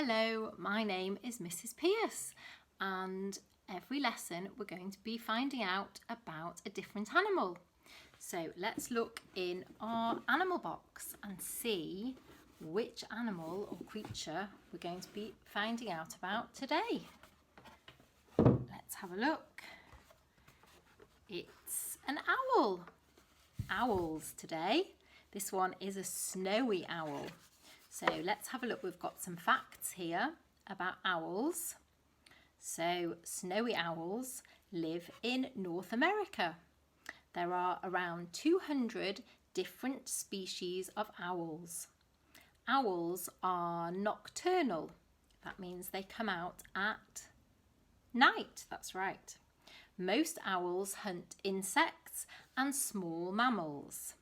Hello, my name is Mrs Pearce, and every lesson we're going to be finding out about a different animal. So let's look in our animal box and see which animal or creature we're going to be finding out about today. Let's have a look. It's an owl. Owls today. This one is a snowy owl. So let's have a look. We've got some facts here about owls. So snowy owls live in North America. There are around 200 different species of owls. Owls are nocturnal. That means they come out at night. That's right. Most owls hunt insects and small mammals.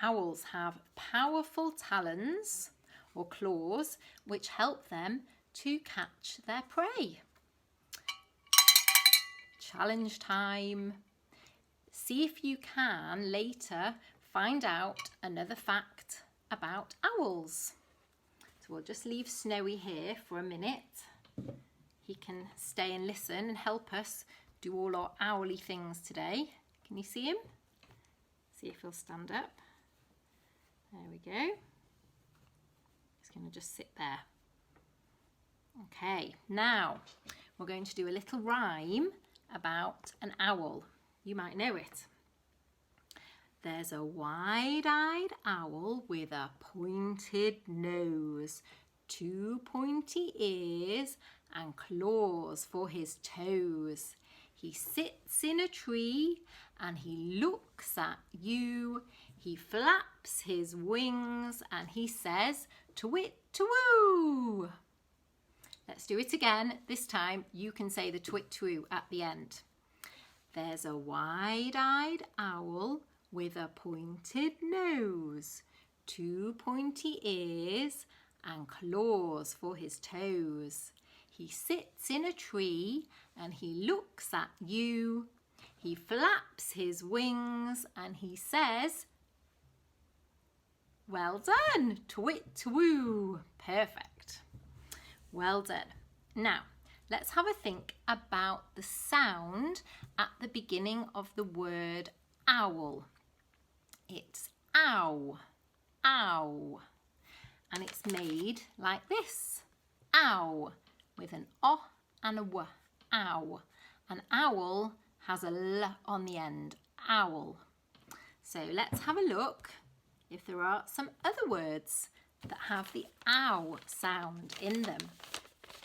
Owls have powerful talons or claws which help them to catch their prey. Challenge time. See if you can later find out another fact about owls. So we'll just leave Snowy here for a minute. He can stay and listen and help us do all our owly things today. Can you see him? See if he'll stand up. There we go. He's going to just sit there. Okay, now we're going to do a little rhyme about an owl. You might know it. There's a wide-eyed owl with a pointed nose, 2 pointy ears and claws for his toes. He sits in a tree and he looks at you. He flaps his wings and he says, "Twit twoo." Let's do it again. This time you can say the twit twoo at the end. There's a wide-eyed owl with a pointed nose, 2 pointy ears and claws for his toes. He sits in a tree and he looks at you. He flaps his wings and he says, "Well done, twit twoo." Perfect. Well done. Now, let's have a think about the sound at the beginning of the word owl. It's ow, ow. And it's made like this. Ow, with an o and a w. Ow. An owl has a l on the end. Owl. So let's have a look if there are some other words that have the ow sound in them.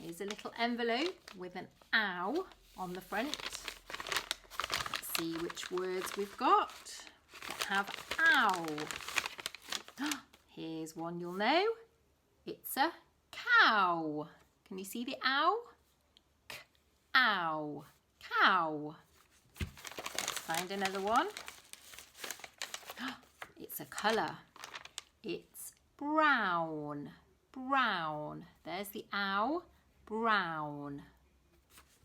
Here's a little envelope with an ow on the front. Let's see which words we've got that have ow. Here's one you'll know. It's a cow. Can you see the ow? K-ow. Cow. Let's find another one. It's a colour. It's brown. Brown. There's the ow. Brown.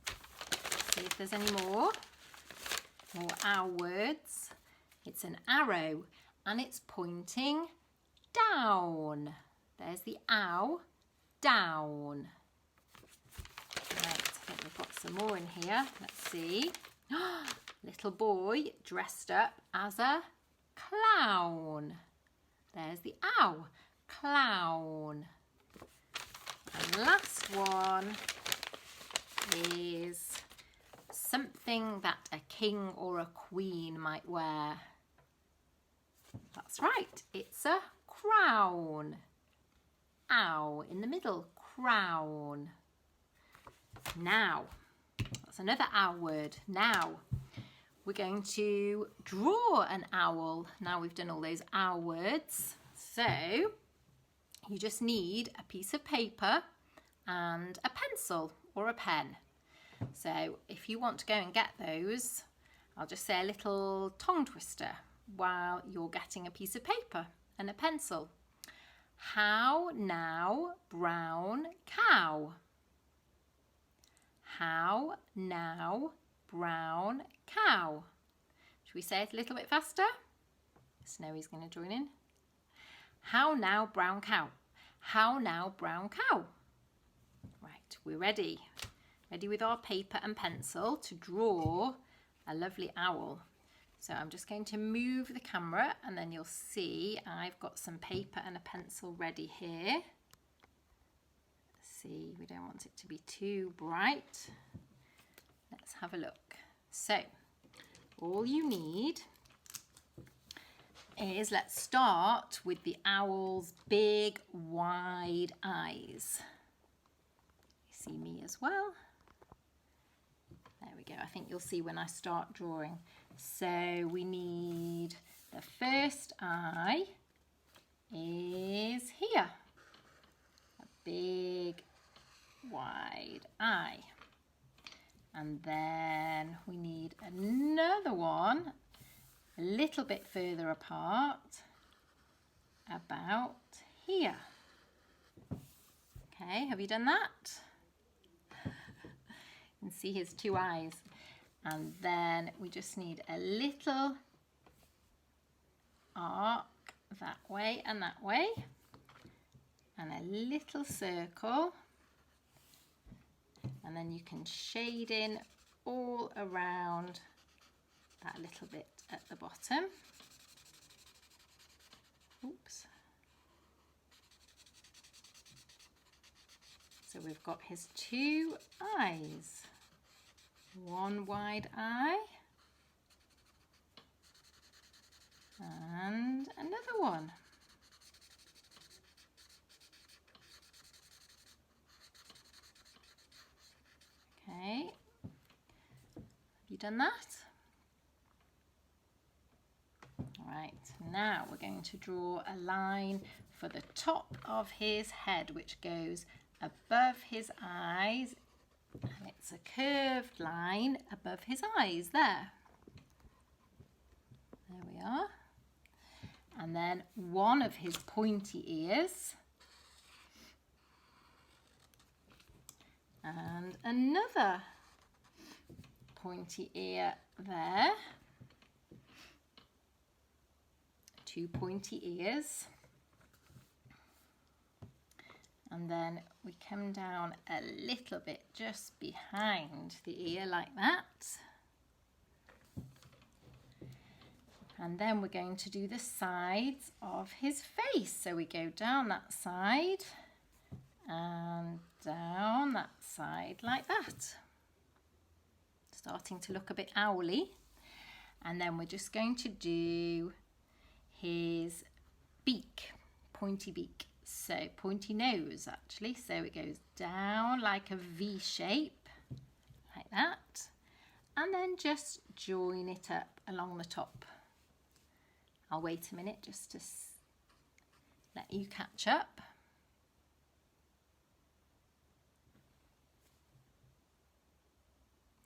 Let's see if there's any more. More ow words. It's an arrow and it's pointing down. There's the ow. Down. Right, I think we've got some more in here. Let's see. Little boy dressed up as a clown. There's the ow. Clown. And last one is something that a king or a queen might wear. That's right, it's a crown. Ow, in the middle, crown. Now, that's another ow word. Now, we're going to draw an owl. Now we've done all those ow words. So, you just need a piece of paper and a pencil or a pen. So, if you want to go and get those, I'll just say a little tongue twister while you're getting a piece of paper and a pencil. How now, brown cow? How now, brown cow? Should we say it a little bit faster? Snowy's going to join in. How now, brown cow? How now, brown cow? we're ready. Ready with our paper and pencil to draw a lovely owl. So I'm just going to move the camera and then you'll see I've got some paper and a pencil ready here. See, we don't want it to be too bright. Let's have a look. So all you need is, let's start with the owl's big wide eyes. You see me as well. There we go. I think you'll see when I start drawing. So we need, the first eye is here. A big wide eye. And then we need another one a little bit further apart, about here. Okay, have you done that? You can see his two eyes. And then we just need a little arc that way and that way, and a little circle, and then you can shade in all around that little bit at the bottom. Oops. So we've got his two eyes. One wide eye and another one. Okay, have you done that? All right, now we're going to draw a line for the top of his head, which goes above his eyes. And it's a curved line above his eyes there. There we are. And then one of his pointy ears. And another pointy ear there. Two pointy ears. And then we come down a little bit just behind the ear like that. And then we're going to do the sides of his face. So we go down that side and down that side like that. Starting to look a bit owly. And then we're just going to do his beak, pointy beak. So pointy nose actually, so it goes down like a V shape, like that, and then just join it up along the top. I'll wait a minute just to let you catch up.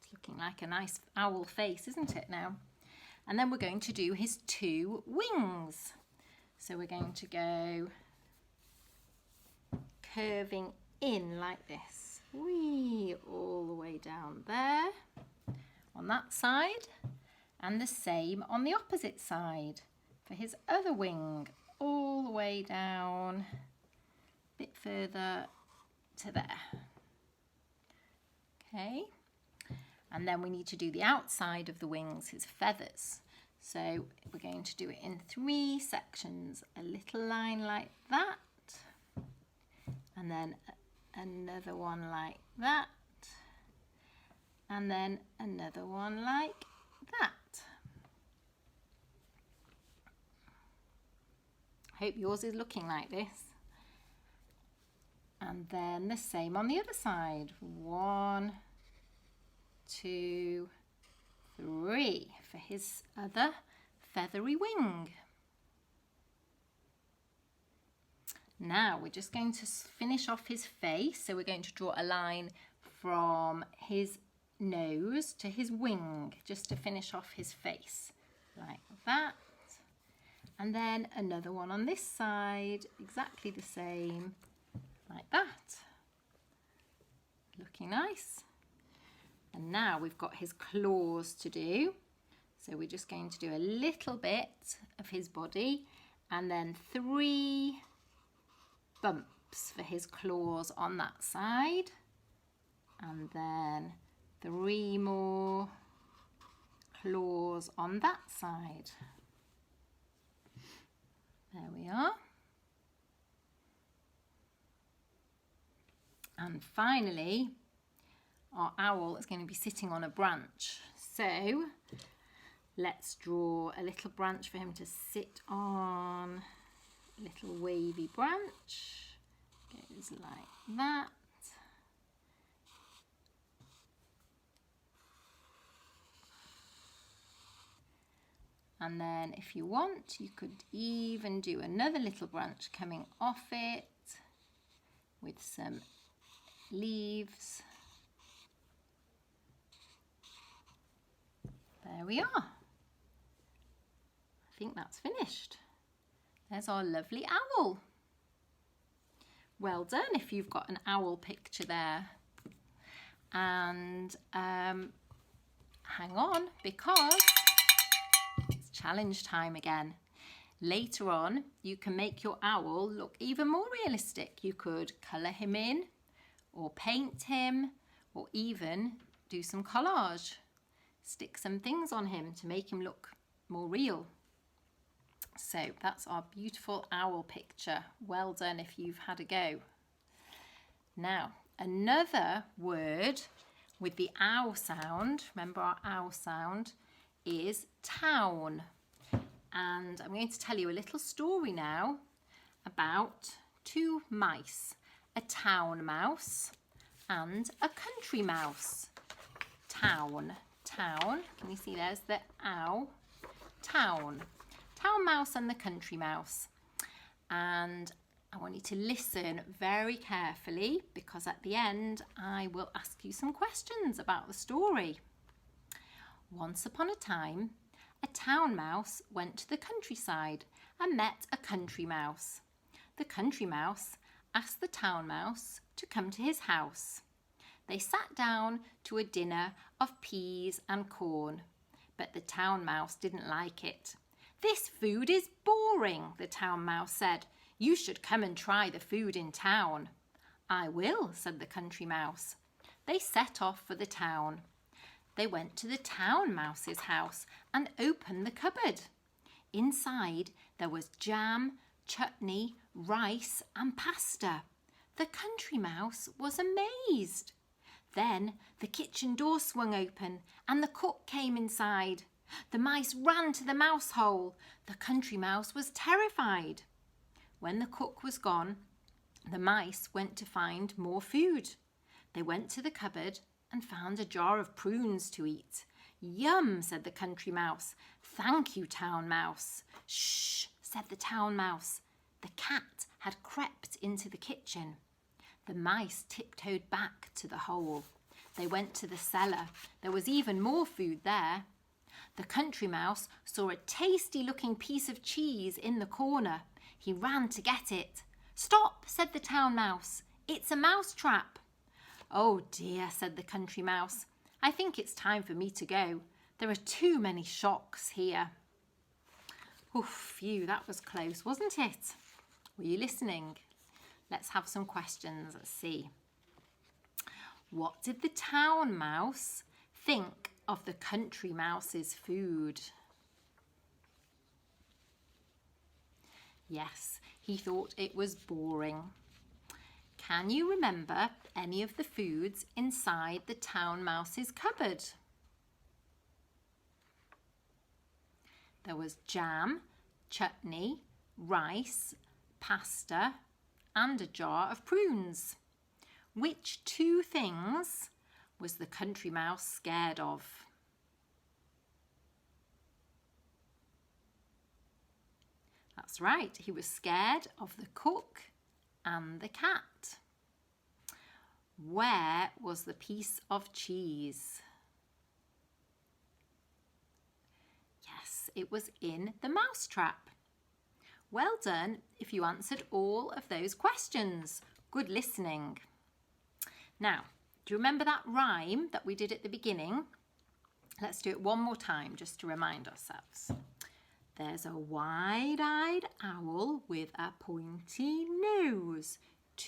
It's looking like a nice owl face, isn't it now? And then we're going to do his two wings. So we're going to go curving in like this, wee, all the way down there on that side, and the same on the opposite side for his other wing, all the way down, a bit further to there. Okay, and then we need to do the outside of the wings, his feathers. So we're going to do it in 3 sections, a little line like that, and then another one like that, and then another one like that. I hope yours is looking like this. And then the same on the other side. 1, 2, 3 for his other feathery wing. Now we're just going to finish off his face, so we're going to draw a line from his nose to his wing, just to finish off his face, like that. And then another one on this side, exactly the same, like that. Looking nice. And now we've got his claws to do. So we're just going to do a little bit of his body, and then 3 bumps for his claws on that side, and then 3 more claws on that side. There we are. And finally, our owl is going to be sitting on a branch. So let's draw a little branch for him to sit on. A little wavy branch. Goes like that. And then if you want, you could even do another little branch coming off it with some leaves. There we are. I think that's finished. There's our lovely owl. Well done if you've got an owl picture there. And hang on, because it's challenge time again. Later on, you can make your owl look even more realistic. You could colour him in, or paint him, or even do some collage. Stick some things on him to make him look more real. So that's our beautiful owl picture. Well done if you've had a go. Now, another word with the ow sound, remember our ow sound, is town. And I'm going to tell you a little story now about 2 mice, a town mouse and a country mouse. Town. Can you see there's the ow? Town mouse and the country mouse. And I want you to listen very carefully, because at the end I will ask you some questions about the story. Once upon a time, a town mouse went to the countryside and met a country mouse. The country mouse asked the town mouse to come to his house. They sat down to a dinner of peas and corn, but the town mouse didn't like it. "This food is boring," the town mouse said. "You should come and try the food in town." "I will," said the country mouse. They set off for the town. They went to the town mouse's house and opened the cupboard. Inside there was jam, chutney, rice and pasta. The country mouse was amazed. Then the kitchen door swung open and the cook came inside. The mice ran to the mouse hole. The country mouse was terrified. When the cook was gone, the mice went to find more food. They went to the cupboard and found a jar of prunes to eat. "Yum," said the country mouse. "Thank you, town mouse." "Shh," said the town mouse. The cat had crept into the kitchen. The mice tiptoed back to the hole. They went to the cellar. There was even more food there. The country mouse saw a tasty-looking piece of cheese in the corner. He ran to get it. "Stop," said the town mouse. "It's a mouse trap." "Oh dear," said the country mouse. "I think it's time for me to go. There are too many shocks here." Oof, phew, that was close, wasn't it? Were you listening? Let's have some questions. Let's see. What did the town mouse think of the country mouse's food? Yes, he thought it was boring. Can you remember any of the foods inside the town mouse's cupboard? There was jam, chutney, rice, pasta, and a jar of prunes. Which 2 things was the country mouse scared of? That's right, he was scared of the cook and the cat. Where was the piece of cheese? Yes, it was in the mousetrap. Well done if you answered all of those questions. Good listening. Now, do you remember that rhyme that we did at the beginning? Let's do it one more time just to remind ourselves. There's a wide-eyed owl with a pointy nose,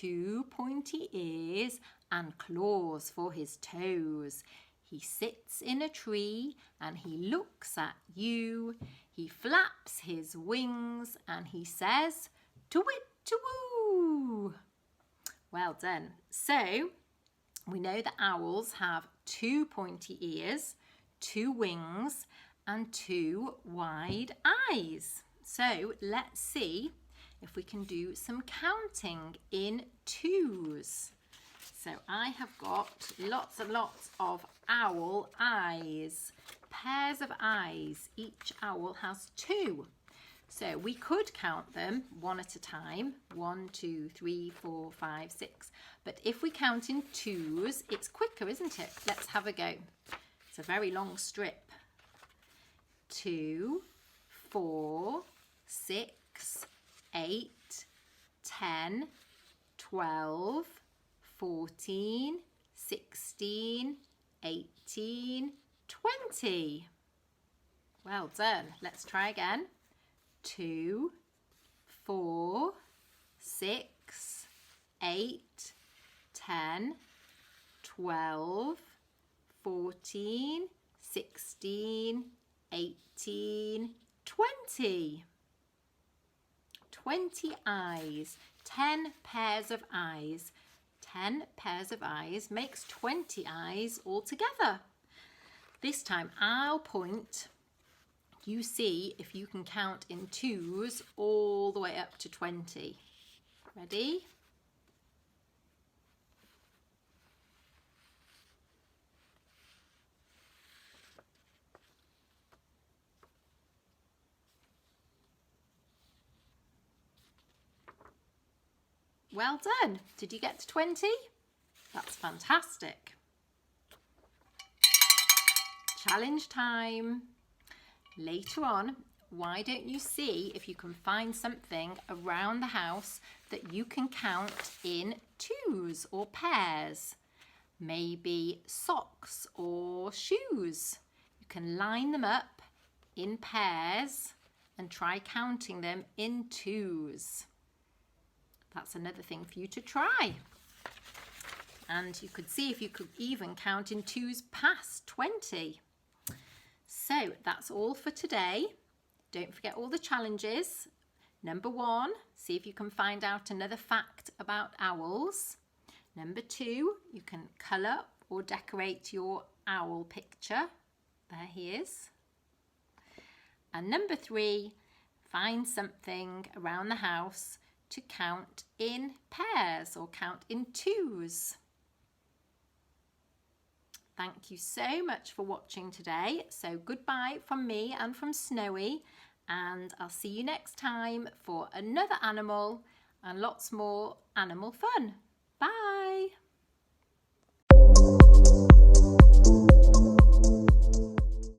2 pointy ears and claws for his toes. He sits in a tree and he looks at you. He flaps his wings and he says, "To-wit-to-woo." Well done. So we know that owls have 2 pointy ears, 2 wings and 2 wide eyes. So let's see if we can do some counting in twos. So I have got lots and lots of owl eyes, pairs of eyes. Each owl has 2. So we could count them one at a time, 1, 2, 3, 4, 5, 6. But if we count in twos, it's quicker, isn't it? Let's have a go. It's a very long strip. 2, 4, 6, 8, 10, 12, 14, 16, 18, 20. Well done. Let's try again. 2, 4, 6, 8, 10, 12, 14, 16, 18, 20. 20 eyes, 10 pairs of eyes. 10 pairs of eyes makes 20 eyes altogether. This time I'll point. You see if you can count in twos all the way up to 20. Ready? Well done. Did you get to 20? That's fantastic. Challenge time. Later on, why don't you see if you can find something around the house that you can count in twos or pairs? Maybe socks or shoes. You can line them up in pairs and try counting them in twos. That's another thing for you to try. And you could see if you could even count in twos past 20. So that's all for today. Don't forget all the challenges. Number 1, see if you can find out another fact about owls. Number 2, you can colour or decorate your owl picture. There he is. And number 3, find something around the house to count in pairs or count in twos. Thank you so much for watching today. So goodbye from me and from Snowy, and I'll see you next time for another animal and lots more animal fun. Bye.